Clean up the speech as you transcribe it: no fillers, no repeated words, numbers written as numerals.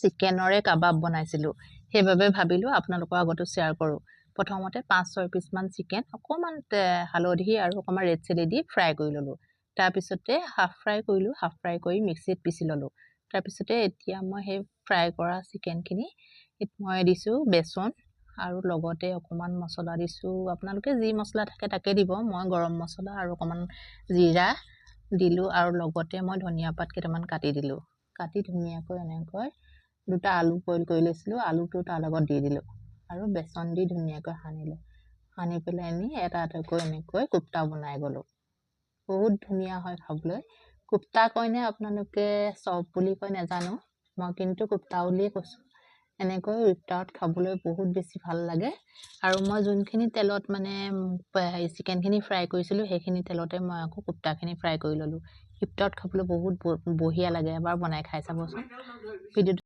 চিকেনৰে কাবাব বনাইছিলোঁ সেইবাবে ভাবিলোঁ আপোনালোকৰ আগতো শ্বেয়াৰ কৰোঁ প্ৰথমতে 5-6 পিচমান চিকেন অকণমান হালধি আৰু অকণমান ৰেড চিলি দি ফ্ৰাই কৰি ল'লোঁ তাৰপিছতে হাফ ফ্ৰাই কৰিলোঁ হাফ ফ্ৰাই কৰি মিক্সিত পিচি ল'লোঁ তাৰপিছতে এতিয়া মই সেই ফ্ৰাই কৰা চিকেনখিনি মই দিছোঁ বেচন আৰু লগতে অকণমান মছলা দিছোঁ আপোনালোকে যি মছলা থাকে তাকে দিব মই গৰম মছলা আৰু অকণমান জিৰা দিলোঁ আৰু লগতে মই ধনিয়া পাত কেইটামান কাটি দিলোঁ কাটি ধুনীয়াকৈ এনেকৈ দুটা আলু বইল কৰি লৈছিলোঁ আলুটো তাৰ লগত দি দিলোঁ আৰু বেচন দি ধুনীয়াকৈ সানিলোঁ সানি পেলাই এটা এটাকৈ এনেকৈ কোপ্তা বনাই গ'লোঁ বহুত ধুনীয়া হয় খাবলৈ কোপ্তা কয়নে আপোনালোকে চপ বুলি কয় নাজানো মই কিন্তু কোপ্তা বুলিয়ে কৈছোঁ এনেকৈ কোপ্তাত খাবলৈ বহুত বেছি ভাল লাগে আৰু মই যোনখিনি তেলত মানে চিকেনখিনি ফ্ৰাই কৰিছিলোঁ সেইখিনি তেলতে মই আকৌ কোপ্তাখিনি ফ্ৰাই কৰি ল'লোঁ কোপ্তাত খাবলৈ বহুত বঢ়িয়া লাগে এবাৰ বনাই খাই চাবচোন ভিডিঅ'টো